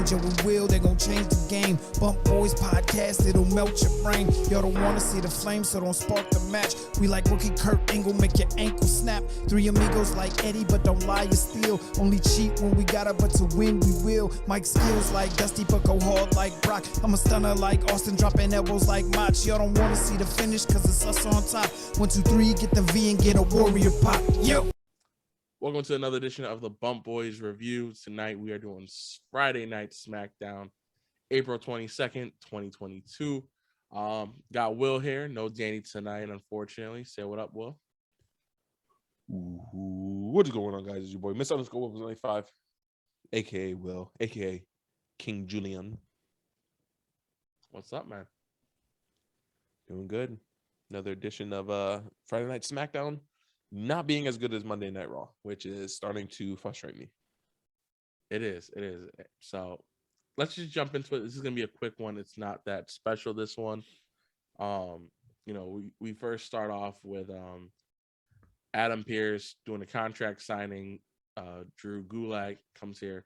change and we will, they gon' change the game. Bump Boys podcast, it'll melt your brain. Y'all don't wanna see the flame, so don't spark the match. We like rookie Kurt Angle, make your ankle snap. Three amigos like Eddie, but don't lie, you steal. Only cheat when we got it, but to win we will. Mike skills like Dusty, but go hard like Brock. I'm a stunner like Austin, dropping elbows like Mach. Y'all don't wanna see the finish, cause it's us on top. 1, 2, 3, get the V and get a warrior pop. Yo! Welcome to another edition of the Bump Boys Review. Tonight we are doing Friday Night Smackdown, April 22nd, 2022. Got Will here. No Danny tonight, unfortunately. Say what up, Will. What is going on, guys? It's your boy, Miss Underscore 95, a.k.a. Will, a.k.a. King Julian. What's up, man? Doing good. Another edition of Friday Night Smackdown. Not being as good as Monday Night Raw, which is starting to frustrate me. It is. So let's just jump into it. This is gonna be a quick one. It's not that special, this one. We first start off with Adam Pearce doing a contract signing. Drew Gulak comes here,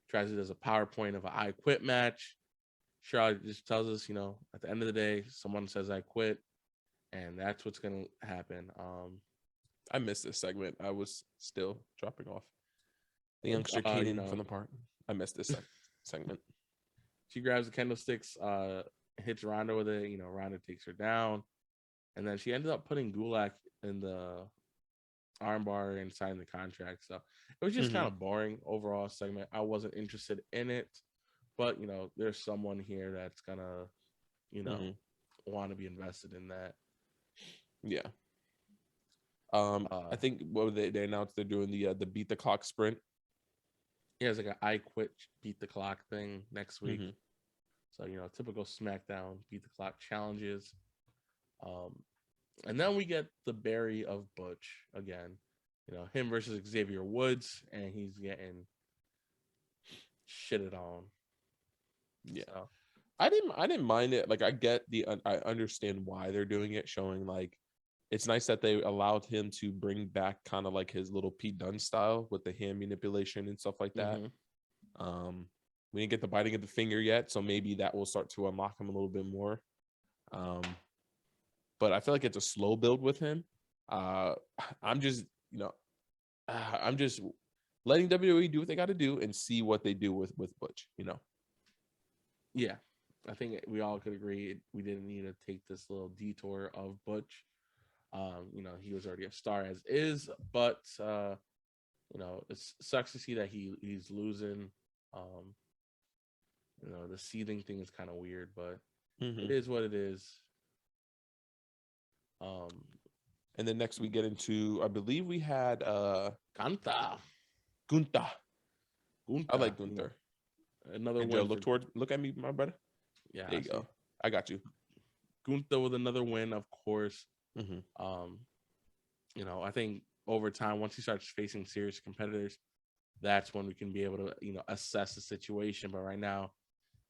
tries to do a PowerPoint of an I Quit match. Charlotte just tells us, at the end of the day, someone says I quit, and that's what's gonna happen. I missed this segment. I was still dropping off. The youngster Kaden from the park. I missed this segment. She grabs the candlesticks, hits Ronda with it. Ronda takes her down, and then she ended up putting Gulak in the armbar and signing the contract. So it was just kind of boring overall segment. I wasn't interested in it, but there's someone here that's gonna, want to be invested in that. Yeah. I think what they announced they're doing the beat the clock sprint. Yeah, it's like an I quit beat the clock thing next week. So typical SmackDown beat the clock challenges. And then we get the bury of Butch again. Him versus Xavier Woods, and he's getting shitted on. Yeah, so. I didn't mind it. Like, I understand why they're doing it, showing like. It's nice that they allowed him to bring back kind of like his little Pete Dunne style with the hand manipulation and stuff like that. We didn't get the biting of the finger yet, so maybe that will start to unlock him a little bit more. But I feel like it's a slow build with him. I'm just letting WWE do what they got to do and see what they do with Butch. Yeah, I think we all could agree we didn't need to take this little detour of Butch. He was already a star as is, but it sucks to see that he's losing. The seething thing is kind of weird, but it is what it is. And then next we get into, I believe we had Gunther. I like Gunther. Another and win. Joe, look at me, my brother. Yeah, there you go. I got you. Gunther with another win, of course. I think over time, once he starts facing serious competitors, that's when we can be able to, assess the situation. But right now,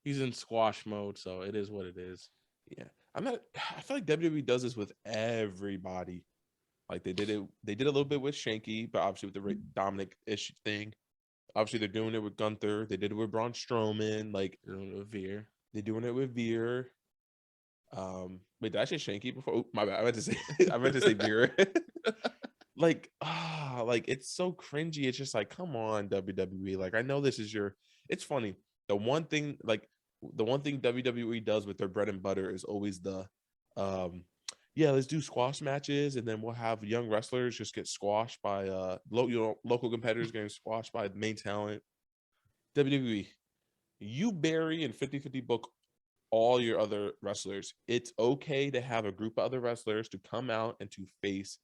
he's in squash mode, so it is what it is. Yeah, I feel like WWE does this with everybody. Like they did a little bit with Shanky, but obviously with the Dominic-ish thing. Obviously, they're doing it with Gunther. They did it with Braun Strowman. Like they're doing it with Veer. They're doing it with Veer. Wait, did I say Shanky before? Oh, my bad. I meant to say Veer. like it's so cringy. It's just like, come on, WWE. Like, I know this is it's funny. The one thing WWE does with their bread and butter is always let's do squash matches, and then we'll have young wrestlers just get squashed by local competitors getting squashed by the main talent. WWE, you bury and 50-50 book all your other wrestlers. It's okay to have a group of other wrestlers to come out and to face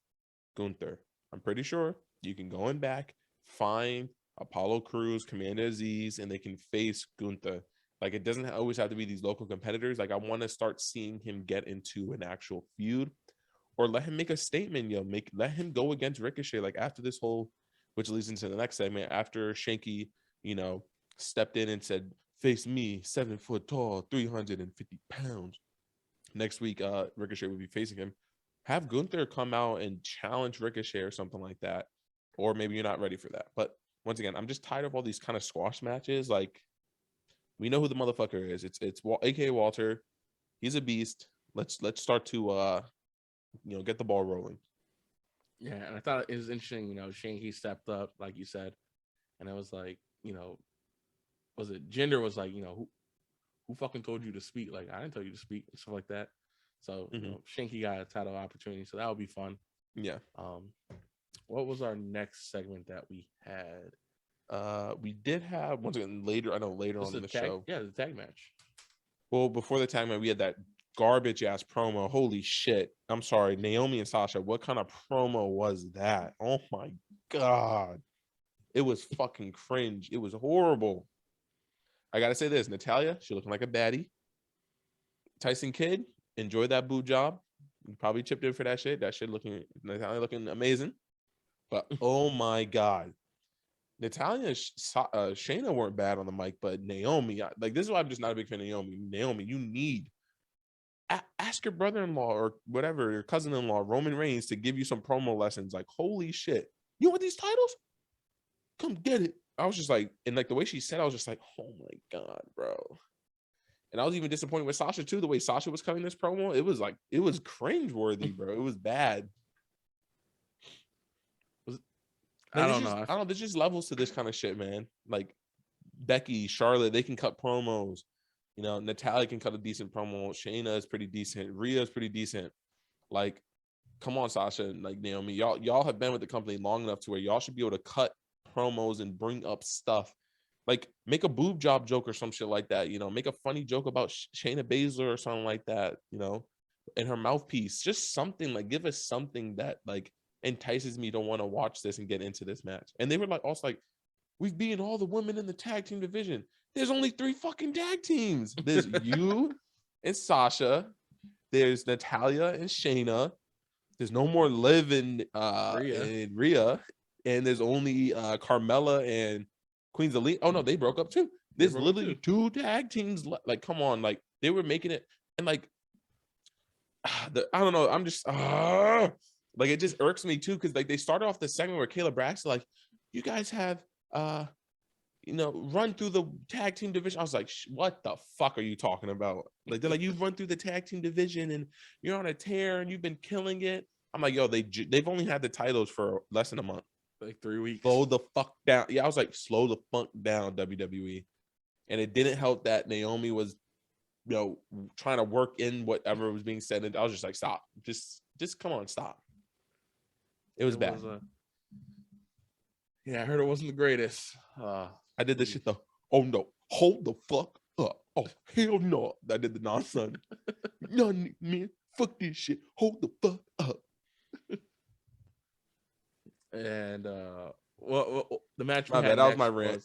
Gunther. I'm pretty sure you can go in back, find Apollo Crews, Commander Aziz, and they can face Gunther. Like, it doesn't always have to be these local competitors. Like, I want to start seeing him get into an actual feud, or let him make a statement. Let him go against Ricochet. Like, after this whole, which leads into the next segment, after Shanky, stepped in and said, face me, 7 foot tall, 350 pounds. Next week, Ricochet will be facing him. Have Gunther come out and challenge Ricochet or something like that. Or maybe you're not ready for that. But once again, I'm just tired of all these kind of squash matches. Like, We know who the motherfucker is. It's AKA Walter. He's a beast. Let's start to get the ball rolling. Yeah, and I thought it was interesting. Shanky stepped up, like you said, and I was like, was it Jinder was like, who fucking told you to speak? Like, I didn't tell you to speak and stuff like that. So Shanky got a title opportunity, so that would be fun. Yeah. What was our next segment that we had? We did have once again later. I know later on in the show. Yeah, the tag match. Well, before the tag match, we had that garbage ass promo. Holy shit! I'm sorry, Naomi and Sasha. What kind of promo was that? Oh my god, it was fucking cringe. It was horrible. I gotta say this, Natalya, she looking like a baddie. Tyson Kidd, enjoy that boob job. You probably chipped in for that shit. That shit Natalya looking amazing. But oh my god. Natalya and Shayna weren't bad on the mic, but Naomi, this is why I'm just not a big fan of Naomi. Naomi, you need ask your brother-in-law or whatever, your cousin-in-law, Roman Reigns, to give you some promo lessons. Like, holy shit, you want these titles? Come get it. I was just like, and like the way she said, I was just like, oh my god, bro. And I was even disappointed with Sasha too. The way Sasha was cutting this promo, it was cringe-worthy, bro. It was bad. I don't know. There's just levels to this kind of shit, man. Like Becky, Charlotte, they can cut promos. Natalya can cut a decent promo. Shayna is pretty decent. Rhea is pretty decent. Like, come on, Sasha and like Naomi. Y'all have been with the company long enough to where y'all should be able to cut promos and bring up stuff. Like, make a boob job joke or some shit like that. Make a funny joke about Shayna Baszler or something like that. And her mouthpiece. Just something, like, give us something that like entices me to want to watch this and get into this match. And they were like, also like, we've beaten all the women in the tag team division. There's only 3 fucking tag teams. There's you and Sasha. There's Natalya and Shayna. There's no more Liv and Rhea. And there's only Carmella and Queen's Elite. Oh no, they broke up too. There's literally 2 tag teams. Like, come on, like they were making it, and like I don't know. I'm just like, it just irks me too, because like they started off the segment where Kayla Braxton like, you guys have run through the tag team division. I was like, what the fuck are you talking about? Like, they're like, you've run through the tag team division and you're on a tear and you've been killing it. I'm like, yo, they've only had the titles for less than a month, like 3 weeks. Slow the fuck down. Yeah, I was like, slow the fuck down, WWE. And it didn't help that Naomi was, trying to work in whatever was being said. And I was just like, stop, just come on, stop. It was bad. Yeah, I heard it wasn't the greatest. I did this shit though. Oh no, hold the fuck up. Oh hell no. I did the non-son. No, man, fuck this shit. Hold the fuck up. And well, the match. My bad. That was my rant.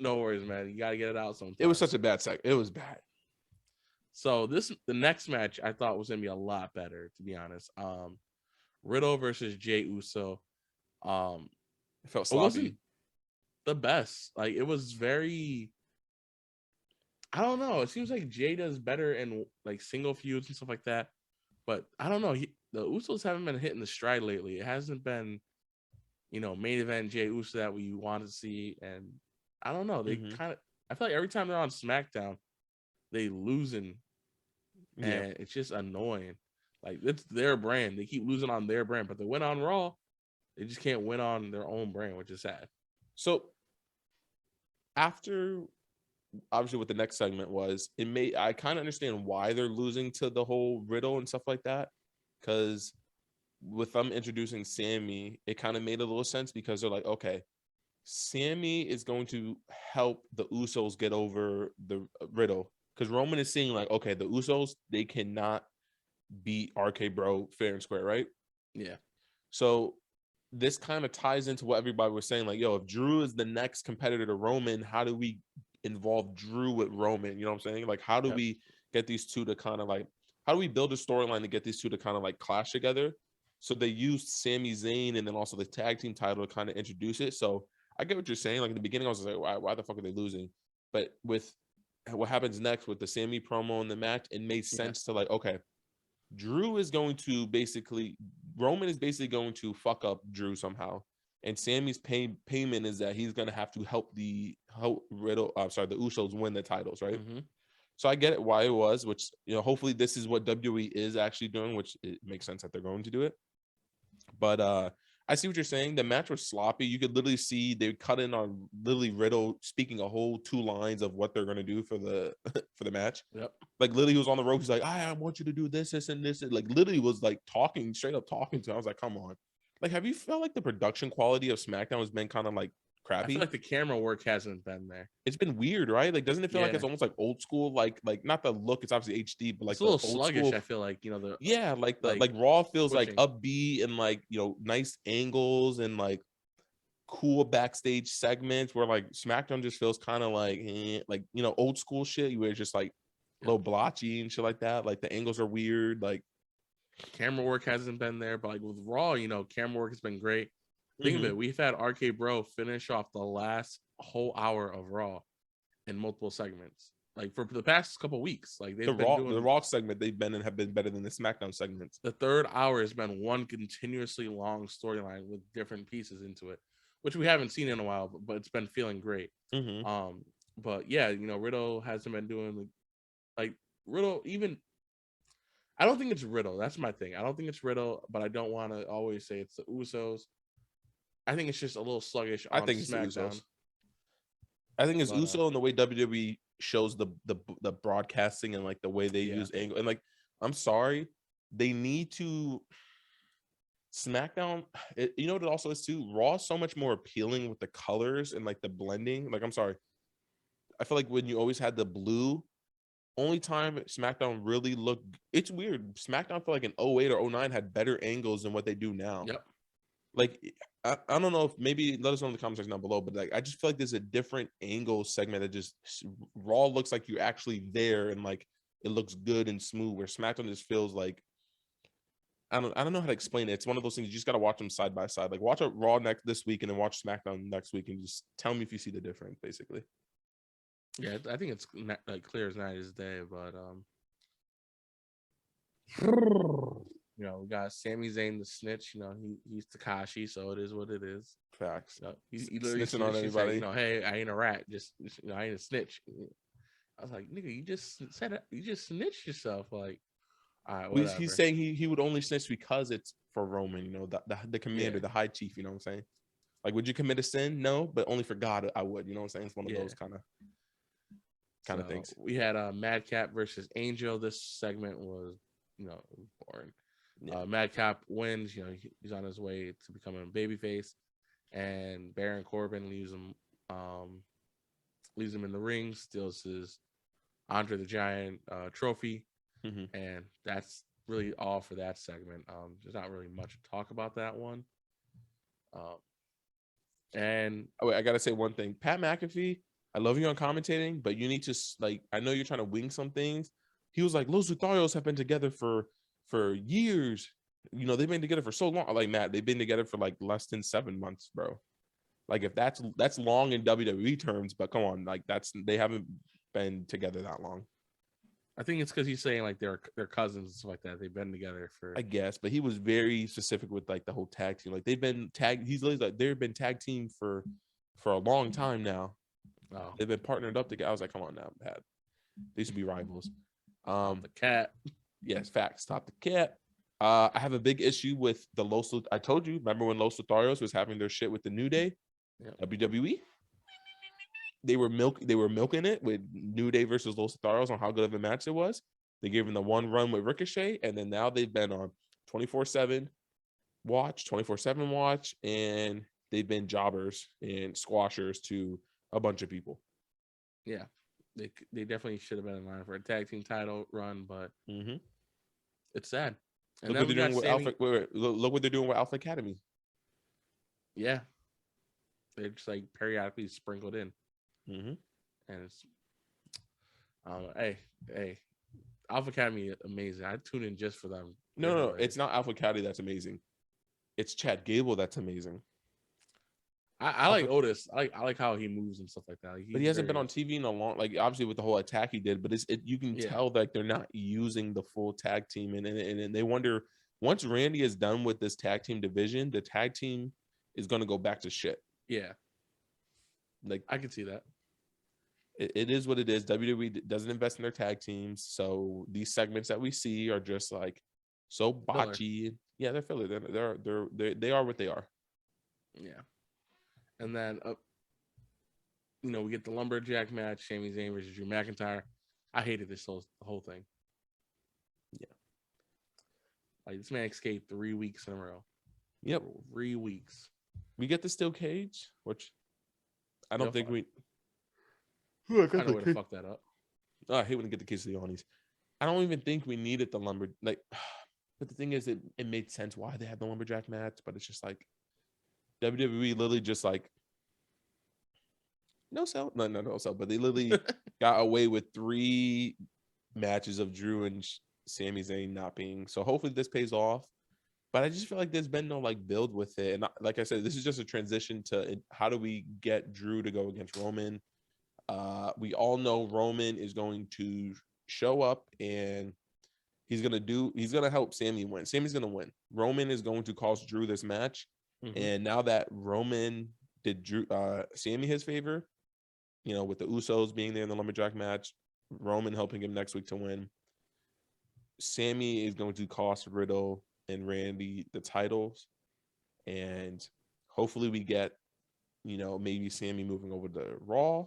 No worries, man. You gotta get it out sometime. It was such a bad segment. It was bad. So the next match I thought was gonna be a lot better, to be honest. Riddle versus Jey Uso. It felt sloppy. It wasn't the best. Like, it was very, I don't know. It seems like Jey does better in like single feuds and stuff like that. But I don't know. The Usos haven't been hitting the stride lately. It hasn't been, main event Jey Uso that we want to see. And I don't know. They I feel like every time they're on SmackDown, they losing. And it's just annoying. Like, it's their brand. They keep losing on their brand, but they win on Raw. They just can't win on their own brand, which is sad. So after, obviously, what the next segment was, I kind of understand why they're losing to the whole Riddle and stuff like that. Because with them introducing Sami, it kind of made a little sense, because they're like, okay, Sami is going to help the Usos get over the Riddle. Because Roman is seeing like, okay, the Usos, they cannot beat RK Bro fair and square, right? Yeah. So this kind of ties into what everybody was saying, like, yo, if Drew is the next competitor to Roman, how do we involve Drew with Roman? You know what I'm saying? Like, how do we get these two to kind of like, how do we build a storyline to get these two to kind of like clash together? So they used Sami Zayn and then also the tag team title to kind of introduce it. So I get what you're saying. Like, in the beginning, I was like, why the fuck are they losing? But with what happens next with the Sami promo in the match, it made sense to like, okay, Roman is basically going to fuck up Drew somehow. And Sammy's payment is that he's gonna have to help the Usos win the titles, right? Mm-hmm. So I get it why it was, which hopefully this is what WWE is actually doing, which it makes sense that they're going to do it. But I see what you're saying. The match was sloppy. You could literally see they cut in on literally Riddle speaking a whole 2 lines of what they're gonna do for the for the match. Yep. Like literally he was on the rope. He's like, I want you to do this, this, and this. And like literally was like straight up talking to him. I was like, come on. Like, have you felt like the production quality of SmackDown has been kind of like I crappy? feel like the camera work hasn't been there. It's been weird, right? Like, doesn't it feel like Yeah. it's almost like old school? Like not the look, it's obviously HD, but like It's a little the old sluggish. school. I feel like the Like Raw feels pushing. like upbeat and like nice angles and like cool backstage segments, where like SmackDown just feels kind of like old school shit where it's just like a little blotchy and shit like that. Like the angles are weird. Like camera work hasn't been there, but like with Raw, camera work has been great. Think of it, we've had RK Bro finish off the last whole hour of Raw in multiple segments, like for the past couple weeks. Like they've the Raw segment they've been in have been better than the SmackDown segments. The third hour has been one continuously long storyline with different pieces into it, which we haven't seen in a while, but it's been feeling great. But yeah, Riddle hasn't been doing like Riddle even. I don't think it's Riddle. That's my thing. I don't think it's Riddle, but I don't want to always say it's the Usos. I think it's just a little sluggish on SmackDown. I think it's Uso and the way WWE shows the broadcasting and like the way they use angle. And like, I'm sorry, they need to SmackDown. You know what it also is too? Raw is so much more appealing with the colors and like the blending. Like, I'm sorry, I feel like when you always had the blue, only time SmackDown really looked. It's weird. SmackDown, I feel like in 08 or 09 had better angles than what they do now. Yep. Like, I don't know if maybe let us know in the comment section down below, but like I just feel like there's a different angle segment that just Raw looks like you're actually there and like it looks good and smooth, where SmackDown just feels like I don't know how to explain it. It's one of those things you just gotta watch them side by side. Like watch a Raw this week and then watch SmackDown next week and just tell me if you see the difference, basically. Yeah, I think it's like clear as night as day, but we got Sami Zayn the snitch. He's Takashi, so it is what it is. Facts. He literally snitching on everybody. Like, hey, I ain't a rat. Just I ain't a snitch. I was like, nigga, you just said it. You just snitched yourself. Like, all right, whatever. He's saying he would only snitch because it's for Roman. The commander, the high chief. You know what I'm saying? Like, would you commit a sin? No, but only for God, I would. You know what I'm saying? It's one of those kind of things. We had Madcap versus Angel. This segment was, boring. Yeah. Madcap wins. He's on his way to becoming a babyface, and Baron Corbin leaves him in the ring, steals his Andre the Giant trophy, and that's really all for that segment. There's not really much to talk about that one. And I gotta say one thing, Pat McAfee. I love you on commentating, but you need to I know you're trying to wing some things. He was like, Los Lutharios have been together for years. They've been together for so long. Like, Matt, they've been together for like less than 7 months, bro. Like, if that's long in WWE terms, but come on, like they haven't been together that long. I think it's because he's saying like they're cousins and stuff like that. They've been together for, I guess, but he was very specific with like the whole tag team. Like, they've been tagged. He's literally like they've been tag team for a long time now. Oh. They've been partnered up together. I was like, come on now, Pat. They used to be rivals. The cat. Yes, facts. Stop the cat. I have a big issue with the Los. I told you, remember when Los Lutharios was having their shit with the New Day, WWE? They were milking it with New Day versus Los Lutharios on how good of a match it was. They gave them the one run with Ricochet, and then now they've been on 24/7 watch, and they've been jobbers and squashers to a bunch of people. Yeah, they definitely should have been in line for a tag team title run, but it's sad. And look what they're doing with Alpha. Look what they're doing with Alpha Academy. Yeah, they're just like periodically sprinkled in, and it's hey, Alpha Academy amazing. I tune in just for them. No, it's not Alpha Academy that's amazing. It's Chad Gable that's amazing. I like Otis. I like how he moves and stuff like that. But he hasn't been on TV in a long, like obviously with the whole attack he did. But you can tell that they're not using the full tag team, and they wonder once Randy is done with this tag team division, the tag team is going to go back to shit. Yeah. Like, I can see that. It is what it is. WWE doesn't invest in their tag teams, so these segments that we see are just like so botchy. Yeah, they're filler. They are what they are. Yeah. And then we get the lumberjack match, Sami Zayn versus Drew McIntyre. I hated this whole thing. Yeah. Like, this man escaped 3 weeks in a row. Yep. 3 weeks. We get the steel cage, which I don't think we. I know way to fuck that up. Oh, I hate when they get the case of the Onis. I don't even think we needed the lumber. Like, but the thing is, it made sense why they had the lumberjack match, but it's just like WWE literally just like no sell. But they literally got away with 3 matches of Drew and Sami Zayn not being. So hopefully this pays off. But I just feel like there's been no like build with it. And like I said, this is just a transition to how do we get Drew to go against Roman? We all know Roman is going to show up and he's gonna help Sami win. Sami's gonna win. Roman is going to cost Drew this match. Mm-hmm. And now that Roman did Drew Sami his favor, with the Usos being there in the lumberjack match, Roman helping him next week to win. Sami is going to cost Riddle and Randy the titles. And hopefully we get, maybe Sami moving over to Raw.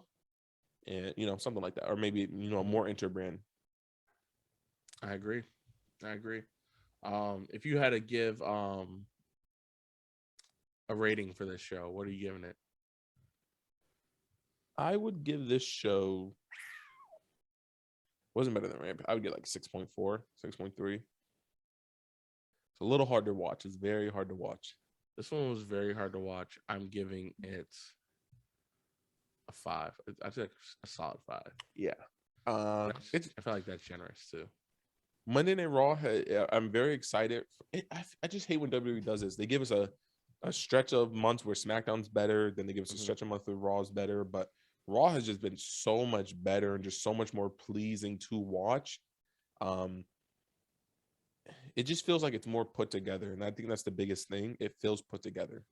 And something like that, or maybe a more interbrand. I agree. If you had to give a rating for this show, what are you giving it? I would give this show. Wasn't better than Ramp. I would get like 6.4, 6.3. It's a little hard to watch. It's very hard to watch. This one was very hard to watch. I'm giving it a 5. I think a solid 5. Yeah. I feel like that's generous too. Monday Night Raw, I'm very excited. I just hate when WWE does this. They give us a stretch of months where SmackDown's better, then they give us a stretch of months where Raw's better. But Raw has just been so much better and just so much more pleasing to watch. It just feels like it's more put together, and I think that's the biggest thing. It feels put together.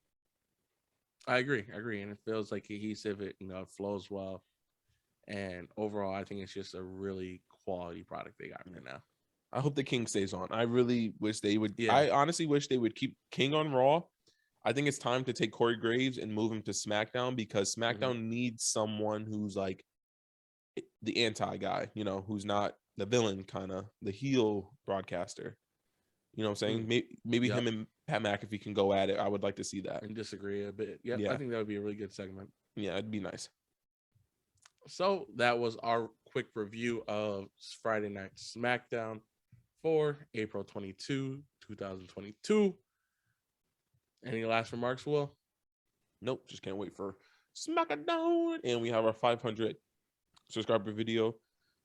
I agree, and it feels like cohesive. It flows well, and overall, I think it's just a really quality product they got right now. I hope the King stays on. I really wish they would. Yeah. I honestly wish they would keep King on Raw. I think it's time to take Corey Graves and move him to SmackDown because SmackDown needs someone who's like the anti guy, who's not the villain, kind of the heel broadcaster. You know what I'm saying? Maybe him and Pat McAfee can go at it. I would like to see that. And disagree a bit. Yeah, I think that would be a really good segment. Yeah, it'd be nice. So that was our quick review of Friday Night SmackDown for April 22, 2022. Any last remarks, Will? Nope, just can't wait for Smackdown. And we have our 500 subscriber video.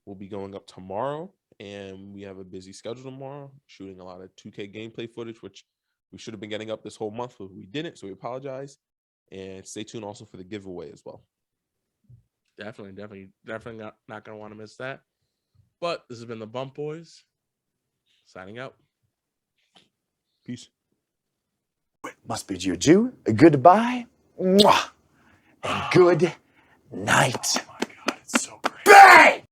Will be going up tomorrow. And we have a busy schedule tomorrow, shooting a lot of 2K gameplay footage, which we should have been getting up this whole month, but we didn't, so we apologize. And stay tuned also for the giveaway as well. Definitely not going to want to miss that. But this has been the Bump Boys, signing out. Peace. Must bid you adieu, goodbye, mwah, and good night. Oh my God, it's so great. Bang!